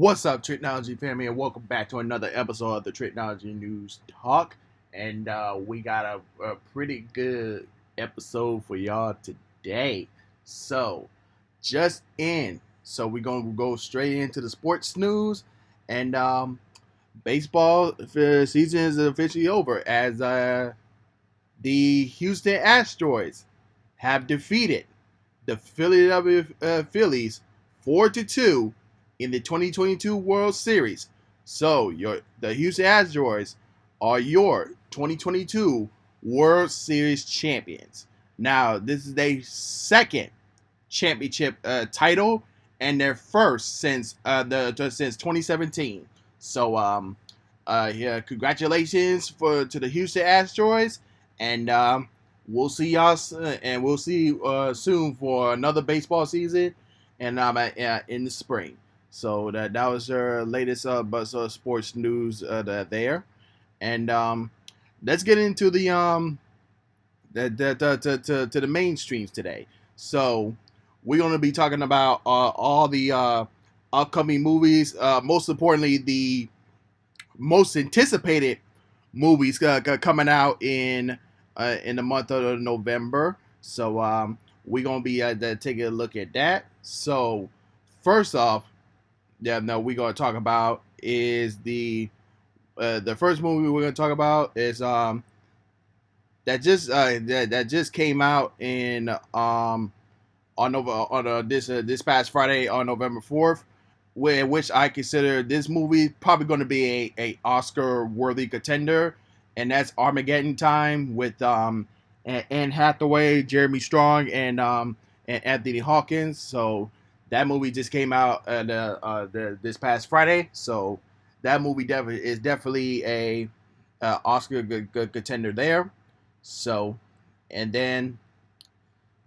What's up, Tricology family, and welcome back to another episode of the Tricology News Talk. And we got a pretty good episode for y'all today. So, just in. So, we're going to go straight into the sports news. And baseball season is officially over as the Houston Astros have defeated the Philadelphia Phillies 4-2 in the 2022 World Series. So the Houston Astros are your 2022 World Series champions. Now, this is their second championship title and their first since 2017. So yeah, congratulations to the Houston Astros, and we'll see y'all and we'll see soon for another baseball season, and in the spring. So that was our latest sports news there, and let's get into the to the mainstreams today. So we're going to be talking about all the upcoming movies. Most importantly, the most anticipated movies coming out in the month of November. So we're gonna be taking a look at that. So first off, we're gonna talk about is the first movie we're gonna talk about is that just came out in this past Friday on November 4th, which I consider this movie probably going to be a Oscar worthy contender, and that's Armageddon Time with Anne Hathaway, Jeremy Strong, and Anthony Hawkins. So that movie just came out this past Friday. So that movie is definitely a Oscar good contender there. So, and then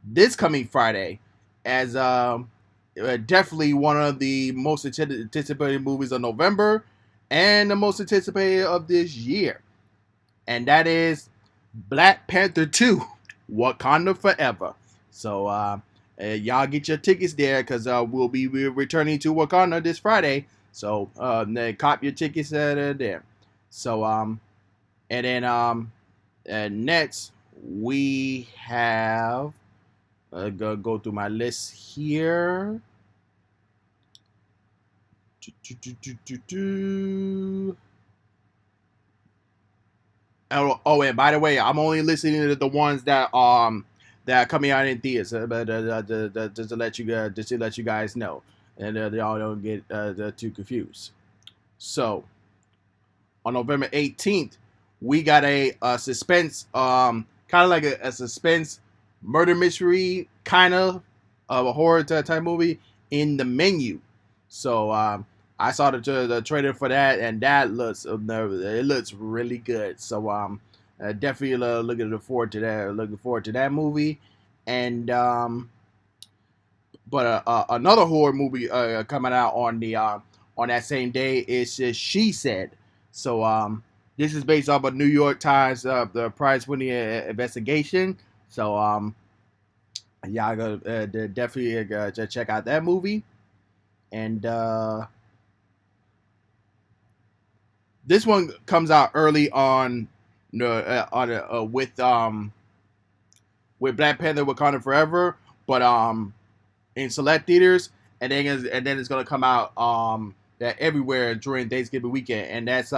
this coming Friday, as definitely one of the most anticipated movies of November and the most anticipated of this year, and that is Black Panther 2: Wakanda Forever. So y'all get your tickets there because we'll be returning to Wakanda this Friday. So cop your tickets there. So and then next we have go through my list here. Oh, and by the way, I'm only listening to the ones that are coming out in theaters, but just to let you guys know, and y'all don't get too confused. So on November 18th, we got a suspense, kind of like a suspense murder mystery, kind of a horror type movie, In the Menu. So I saw the trailer for that, and that looks really good. So definitely looking forward to that. Looking forward to that movie, and but another horror movie coming out on that same day is She Said. So this is based off a New York Times the prize-winning investigation. So y'all go definitely check out that movie, and this one comes out early on with Black Panther: Wakanda Forever, but in select theaters, and then it's gonna come out that everywhere during Thanksgiving weekend, and that's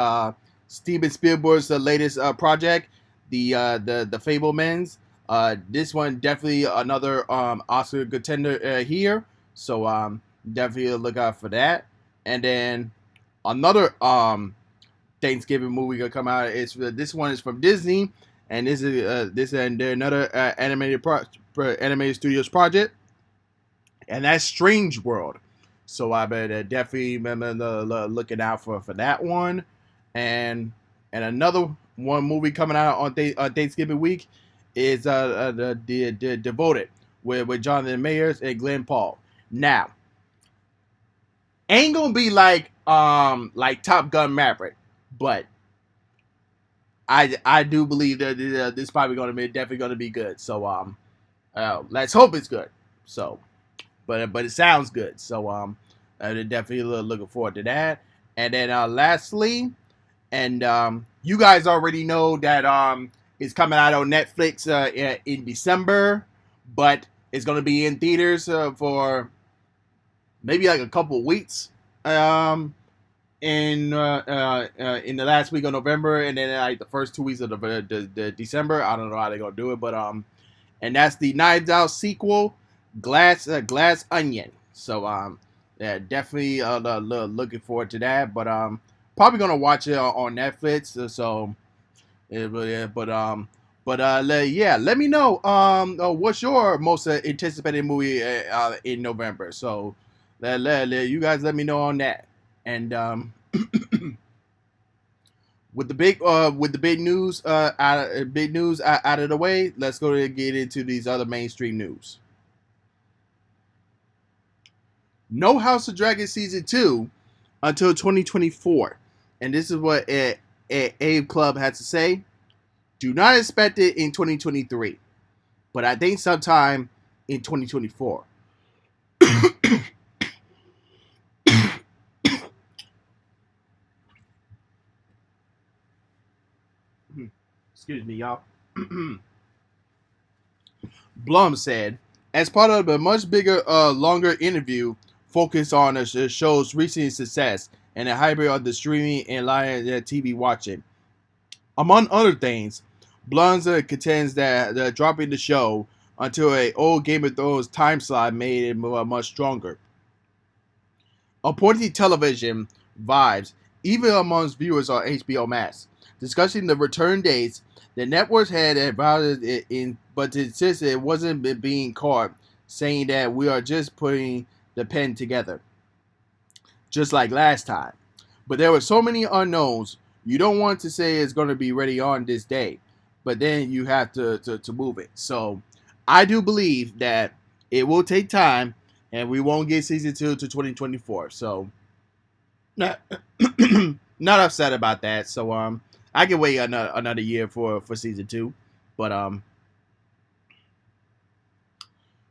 Steven Spielberg's latest project, the Fablemans. This one definitely another Oscar contender here, so definitely look out for that. And then another Thanksgiving movie gonna come out. This one is from Disney, and this is another animated studios project, and that's Strange World. So I better definitely remember looking out for that one, and another one movie coming out on Thanksgiving week is the Devoted with Jonathan Mayers and Glenn Paul. Now, ain't gonna be like Top Gun Maverick, but I do believe that this is probably definitely gonna be good. So let's hope it's good. So, but it sounds good. So definitely looking forward to that. And then lastly, and you guys already know that it's coming out on Netflix in December, but it's going to be in theaters for maybe like a couple of weeks. In the last week of November, and then like the first 2 weeks of the December. I don't know how they're gonna do it, but and that's the Knives Out sequel, Glass Onion. So yeah, definitely looking forward to that. But probably gonna watch it on Netflix. So yeah, let me know what's your most anticipated movie in November. So you guys let me know on that. And with the big news out of the way, let's go and get into these other mainstream news. No House of Dragon season 2 until 2024, and this is what Abe Club had to say. Do not expect it in 2023, but I think sometime in 2024. Excuse me, y'all. Blum said, as part of a much bigger, longer interview focused on the show's recent success and the hybrid of the streaming and live TV watching. Among other things, Blum contends that dropping the show until an old Game of Thrones time slot made it much stronger. Appointing television vibes, even amongst viewers on HBO Max. Discussing the return dates, the networks had advised it in, but insisted it wasn't being caught, saying that we are just putting the pen together, just like last time. But there were so many unknowns. You don't want to say it's going to be ready on this day, but then you have to move it. So I do believe that it will take time, and we won't get season 2 to 2024. So not not upset about that. So I can wait another year for season 2, but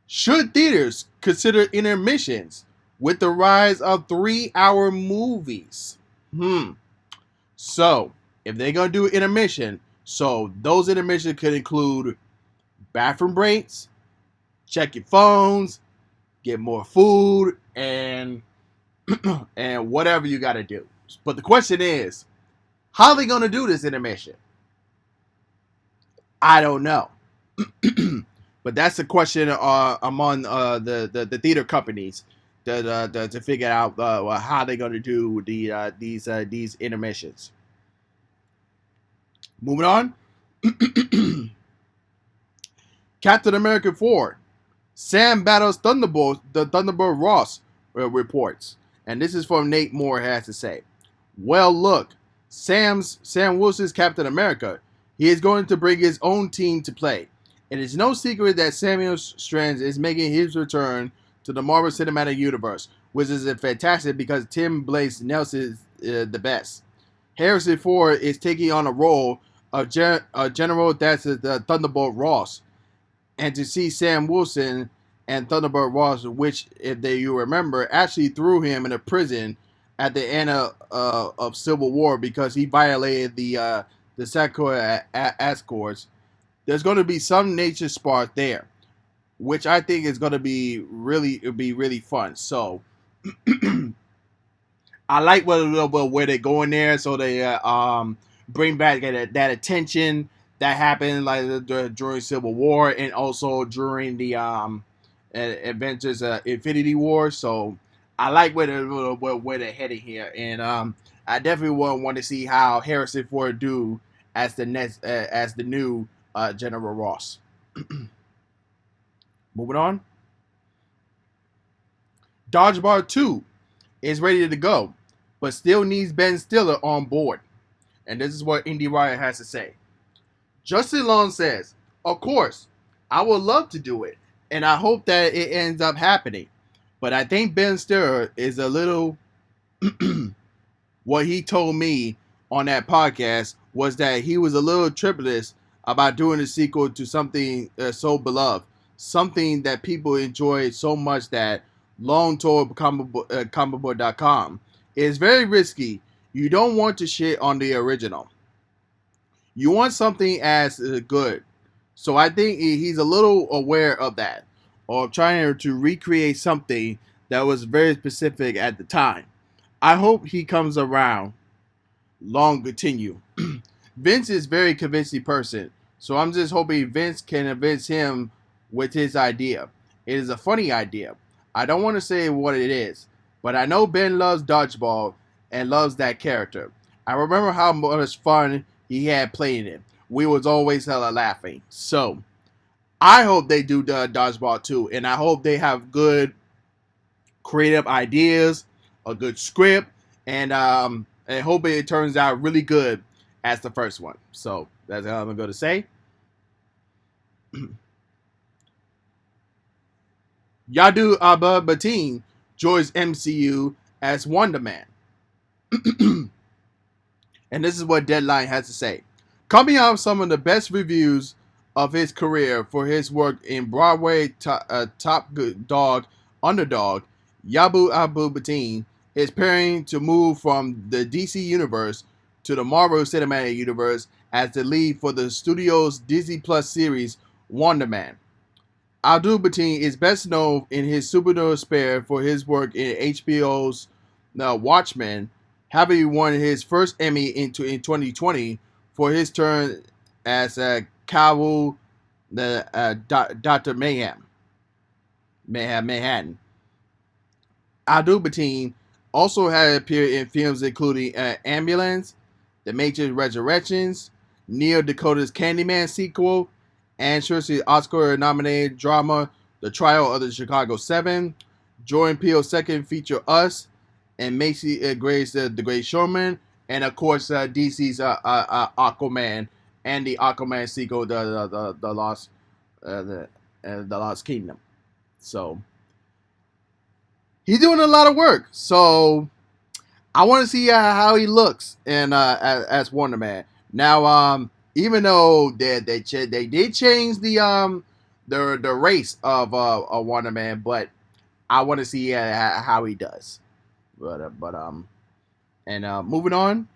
should theaters consider intermissions with the rise of 3-hour movies? So if they're gonna do intermission, so those intermissions could include bathroom breaks, check your phones, get more food, and and whatever you got to do. But the question is, how are they going to do this intermission? I don't know. But that's the question among the theater companies to figure out how they're going to do these intermissions. Moving on. Captain America 4. Sam battles Thunderbolt Ross reports. And this is from Nate Moore has to say. Well, look, Sam Wilson's Captain America. He is going to bring his own team to play. It is no secret that Samuel Strands is making his return to the Marvel Cinematic Universe, which is fantastic because Tim Blake Nelson is the best. Harrison Ford is taking on a role of General that's the Thunderbolt Ross. And to see Sam Wilson and Thunderbolt Ross, which, if you remember, actually threw him in a prison at the end of Civil War because he violated the Sakura Accords. There's going to be some nature spark there, which I think is going to be really fun. So I like where they're going there. So they bring back that attention that happened like during Civil War and also during the Avengers Infinity War. So I like where they're heading here, and I definitely want to see how Harrison Ford do as the new General Ross. Moving on. Dodgeball 2 is ready to go, but still needs Ben Stiller on board. And this is what IndieWire has to say. Justin Long says, of course, I would love to do it, and I hope that it ends up happening. But I think Ben Stiller is a little... what he told me on that podcast was that he was a little trepidatious about doing a sequel to something so beloved. Something that people enjoyed so much that long tour comicbook.com. It's very risky. You don't want to shit on the original. You want something as good. So I think he's a little aware of that, or trying to recreate something that was very specific at the time. I hope he comes around. Long continue. Vince is a very convincing person, so I'm just hoping Vince can convince him with his idea. It is a funny idea. I don't want to say what it is, but I know Ben loves dodgeball and loves that character. I remember how much fun he had playing it. We was always hella laughing. So I hope they do the dodgeball too, and I hope they have good creative ideas, a good script, and hope it turns out really good as the first one. So that's all I'm going to say. Yadu Abba-Bateen joins MCU as Wonder Man. And this is what Deadline has to say. Coming out of some of the best reviews of his career for his work in Broadway Top Dog Underdog, Yabu Abu-Bateen is preparing to move from the DC Universe to the Marvel Cinematic Universe as the lead for the studio's Disney Plus series Wonder Man. Abdul-Bateen is best known in his superhero sphere for his work in HBO's Watchmen, having won his first Emmy in 2020 for his turn as Kawu, Dr. Manhattan. Abdul-Bateen also had appeared in films including Ambulance, The Matrix Resurrections, Neo Dakota's Candyman sequel, and Shirley's Oscar-nominated drama The Trial of the Chicago 7, Jordan Peele's second feature Us, and Macy Gray's The Great Showman, and of course DC's Aquaman and the Aquaman sequel, the Lost Kingdom. So he's doing a lot of work. So I want to see how he looks and as Wonder Man. Now, even though they did change the race of Wonder Man, but I want to see how he does. Moving on,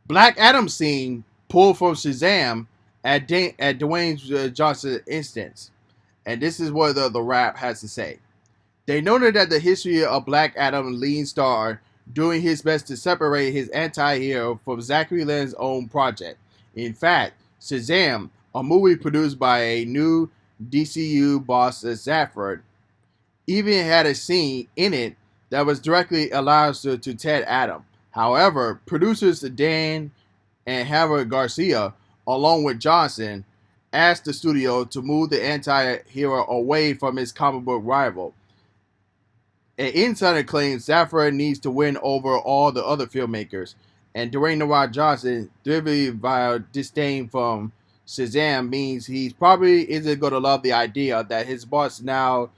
Black Adam scene pulled from Shazam at Dwayne Johnson's instance, and this is what the rap has to say. They noted that the history of Black Adam lean star doing his best to separate his anti-hero from Zachary Levi's own project. In fact, Shazam, a movie produced by a new DCU boss, Zafford, even had a scene in it that was directly allowed to Ted Adam. However, producers Dan and Howard Garcia, along with Johnson, asked the studio to move the anti-hero away from his comic book rival. An insider claims Zaffron needs to win over all the other filmmakers, and Dwayne The Rock Johnson, driven by disdain from Shazam, means he probably isn't going to love the idea that his boss now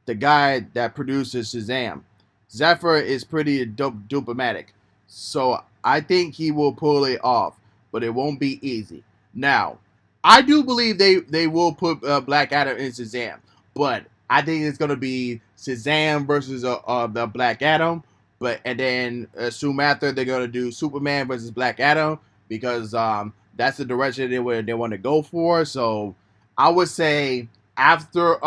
the guy that produces Shazam. Zephyr is pretty diplomatic, so I think he will pull it off, but it won't be easy. Now, I do believe they will put Black Adam in Shazam, but I think it's gonna be Shazam versus the Black Adam. And then soon after they're gonna do Superman versus Black Adam because that's the direction they want to go for. So I would say after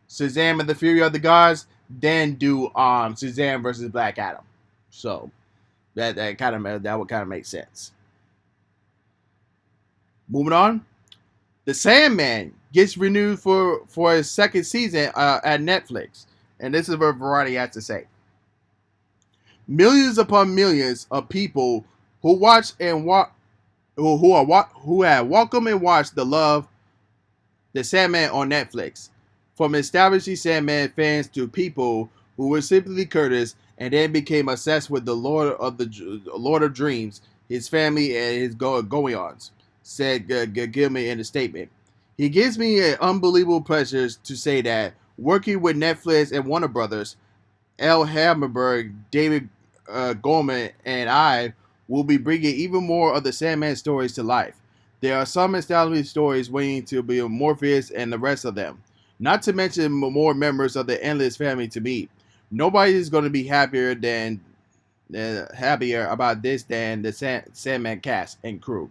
Shazam and the Fury of the Gods, then do Shazam versus Black Adam. So that would kind of make sense. Moving on, The Sandman gets renewed for his second season at Netflix, and this is what Variety has to say. Millions upon millions of people who watch and who have welcomed and watched The Sandman on Netflix, from established Sandman fans to people who were simply curious and then became obsessed with the Lord of Dreams, his family, and his goings-ons, said Gilman in a statement. He gives me an unbelievable pleasure to say that working with Netflix and Warner Brothers, L. Hammerberg, David Gorman, and I will be bringing even more of the Sandman stories to life. There are some established stories waiting to be Morpheus and the rest of them. not to mention more members of the Endless family to meet. Nobody is going to be happier about this than the Sandman cast and crew.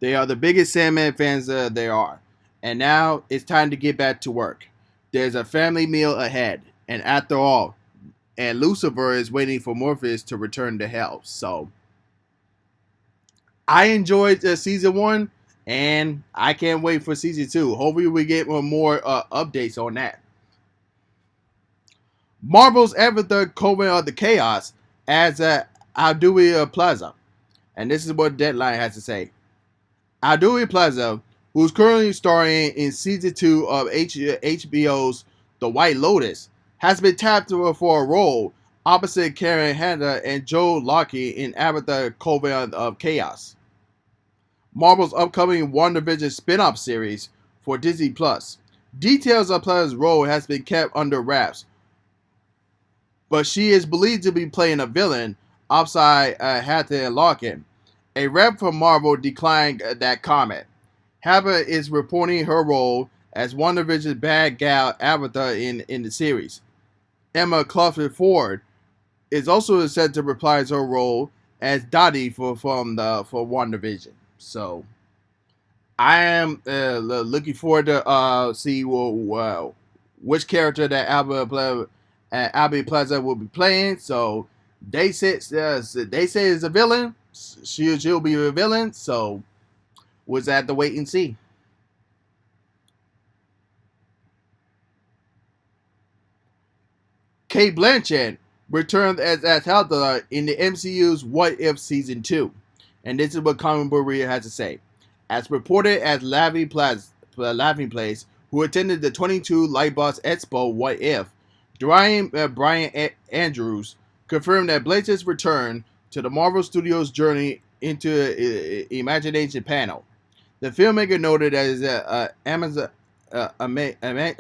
They are the biggest Sandman fans there are. And now it's time to get back to work. There's a family meal ahead. And after all, and Lucifer is waiting for Morpheus to return to hell. So I enjoyed season 1, and I can't wait for season 2. Hopefully we get more updates on that. Marvel's Avatar Coven of the Chaos adds Aldui Plaza. And this is what Deadline has to say. Aldui Plaza, who's currently starring in season 2 of HBO's The White Lotus, has been tapped for a role opposite Karen Hanna and Joe Locke in Avatar Coven of Chaos, Marvel's upcoming WandaVision spin-off series for Disney+. Details of Plaza's role has been kept under wraps, but she is believed to be playing a villain opposite Hathaway and Larkin. A rep from Marvel declined that comment. Hathaway is reporting her role as WandaVision's bad gal Avatar in the series. Emma Crawford Ford is also said to reprise her role as Dottie for WandaVision. So I am looking forward to see which character that Abby Plaza will be playing. So they say it's a villain. She'll be a villain. So we'll have to wait and see. Kate Blanchett returned as Haldor in the MCU's What If Season 2. And this is what Comic Book Reader has to say. As reported as Laughing Place, who attended the 22 Lightbox Expo What If, Brian Andrews confirmed that Blanchett's return to the Marvel Studios journey into Imagination panel. The filmmaker noted that his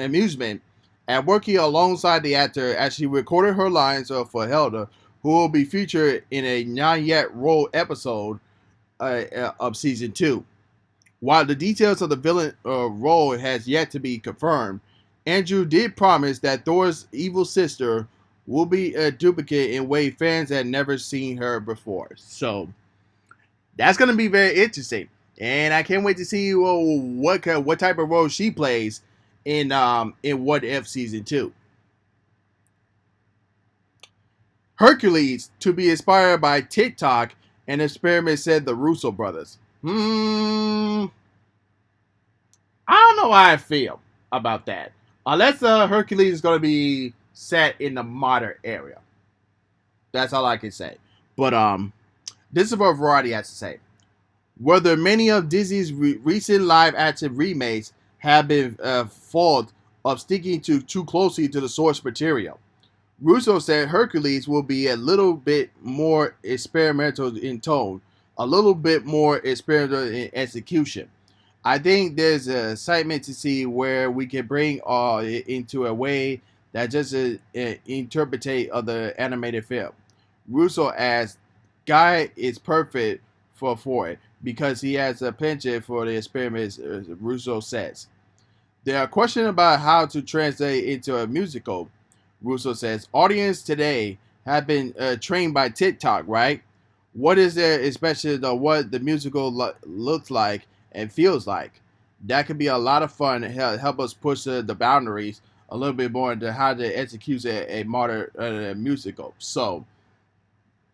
amusement at working alongside the actor as she recorded her lines for Hilda, who will be featured in a not-yet-rolled episode of Season 2. While the details of the villain role has yet to be confirmed, Andrew did promise that Thor's evil sister will be a duplicate in way fans had never seen her before. So that's going to be very interesting, and I can't wait to see what type of role she plays in What If Season 2. Hercules to be inspired by TikTok and experiment, said the Russo brothers. I don't know how I feel about that. Unless Hercules is going to be set in the modern area. That's all I can say. But this is what Variety has to say. Whether many of Disney's recent live-action remakes have been fault of sticking too closely to the source material, Russo said Hercules will be a little bit more experimental in tone, a little bit more experimental in execution. I think there's excitement to see where we can bring it into a way that just interpretate of the animated film. Russo adds, Guy is perfect for it because he has a penchant for the experiments, Russo says. There are questions about how to translate into a musical. Russo says, audience today have been trained by TikTok, right? What is there, especially what the musical looks like and feels like? That could be a lot of fun and help us push the boundaries a little bit more into how to execute a modern musical. So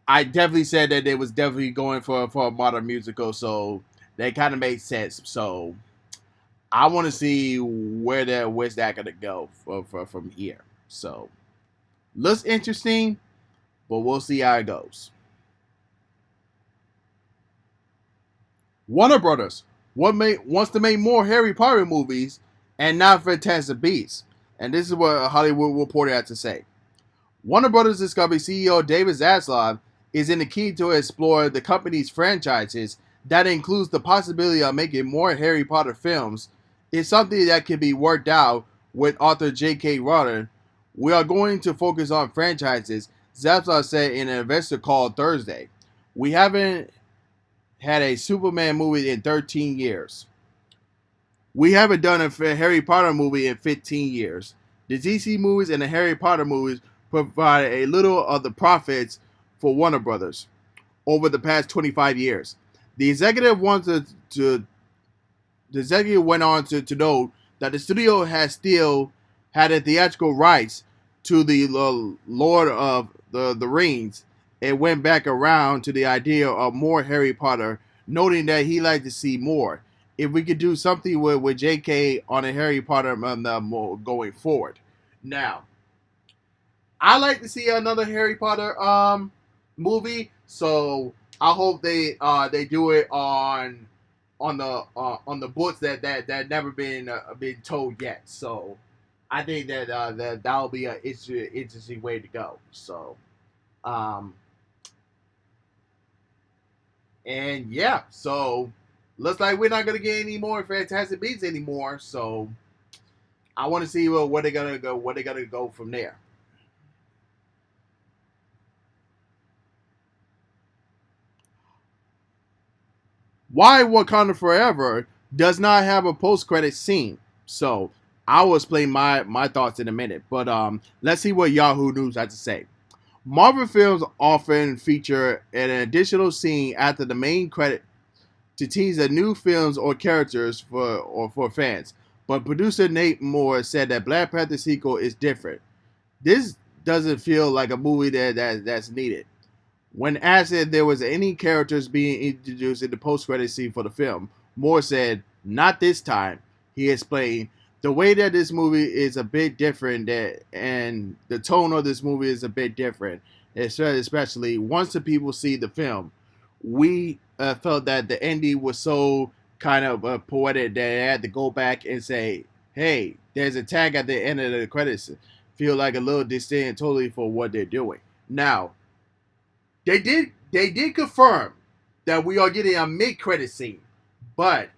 I definitely said that they was definitely going for a modern musical, so that kind of made sense. So I want to see where's that gonna go from here. So looks interesting, but we'll see how it goes. Warner Brothers wants to make more Harry Potter movies and not Fantastic Beasts. And this is what Hollywood Reporter had to say. Warner Brothers Discovery CEO David Zaslav is in the key to explore the company's franchises that includes the possibility of making more Harry Potter films. It's something that can be worked out with author J.K. Rowling. We are going to focus on franchises, Zaslav said in an investor call Thursday. We haven't had a Superman movie in 13 years. We haven't done a Harry Potter movie in 15 years. The DC movies and the Harry Potter movies provided a little of the profits for Warner Brothers over the past 25 years. The executive wanted to The executive went on to note that the studio has still had the theatrical rights to the Lord of the Rings. It went back around to the idea of more Harry Potter, noting that he liked to see more. If we could do something with J.K. on a Harry Potter going forward. Now, I like to see another Harry Potter movie, so I hope they do it on the books that never been told yet. So I think that'll be an interesting way to go. So um and yeah, so looks like we're not gonna get any more Fantastic Beasts anymore. So I want to see where they're gonna go, from there. Why Wakanda Forever does not have a post credit scene. So I will explain my thoughts in a minute. But let's see what Yahoo News has to say. Marvel films often feature an additional scene after the main credit to tease the new films or characters for fans. But producer Nate Moore said that Black Panther sequel is different. This doesn't feel like a movie that's needed. When asked if there was any characters being introduced in the post-credit scene for the film, Moore said, "Not this time." He explained, "The way that this movie is a bit different, and the tone of this movie is a bit different, especially once the people see the film. We felt that the ending was so kind of poetic that I had to go back and say, hey, there's a tag at the end of the credits. Feel like a little distinct totally for what they're doing." Now, they did confirm that we are getting a mid credit scene, but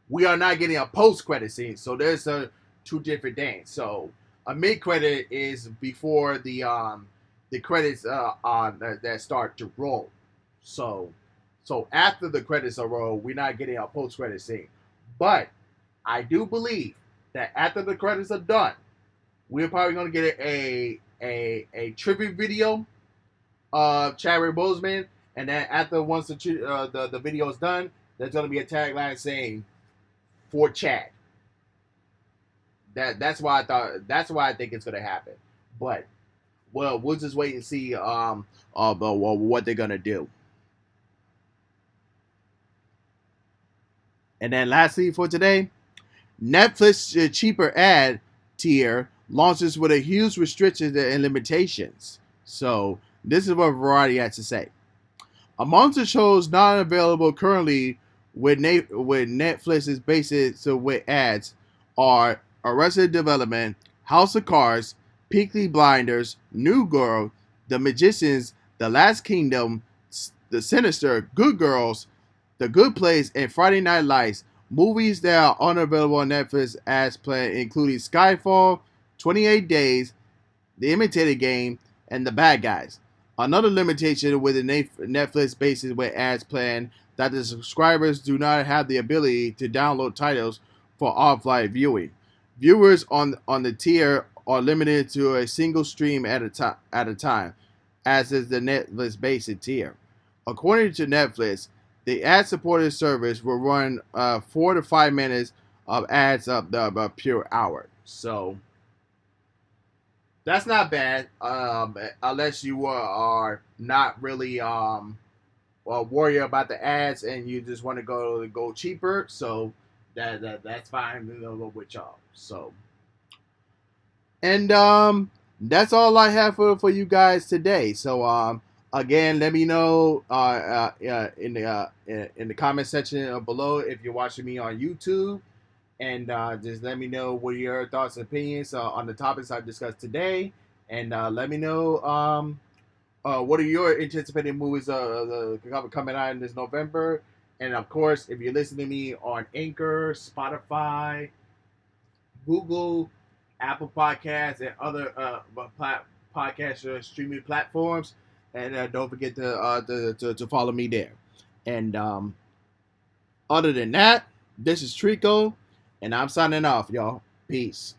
we are not getting a post credit scene. So there's two different things. So a mid credit is before the credits that start to roll. So after the credits are rolled, we're not getting a post credit scene. But I do believe that after the credits are done, we're probably gonna get a tribute video of Chadwick Boseman, and then after once the video is done, there's gonna be a tagline saying "For Chad." That's why I think it's gonna happen. But well, we'll just wait and see what they're gonna do. And then lastly for today, Netflix cheaper ad tier launches with a huge restrictions and limitations. So this is what Variety has to say. Among the shows not available currently with Netflix's basis with ads are Arrested Development, House of Cards, Peaky Blinders, New Girl, The Magicians, The Last Kingdom, The Sinister, Good Girls, The Good Place, and Friday Night Lights. Movies that are unavailable on Netflix as planned, including Skyfall, 28 Days, The Imitated Game, and The Bad Guys. Another limitation with the Netflix basis with ads plan that the subscribers do not have the ability to download titles for offline viewing. Viewers on the tier are limited to a single stream at a time, as is the Netflix basic tier. According to Netflix, the ad-supported service will run 4 to 5 minutes of ads up the pure hour. So that's not bad, unless you are not really worried about the ads and you just want to go cheaper. So that's fine with y'all. So and that's all I have for you guys today. So again, let me know in the comment section below if you're watching me on YouTube, and just let me know what your thoughts and opinions on the topics I discussed today, and let me know what are your anticipated movies coming out in this November. And of course, if you're listening to me on Anchor, Spotify, Google, Apple Podcasts, and other podcast streaming platforms, and don't forget to follow me there. And other than that, this is Trico, And I'm signing off, y'all. Peace.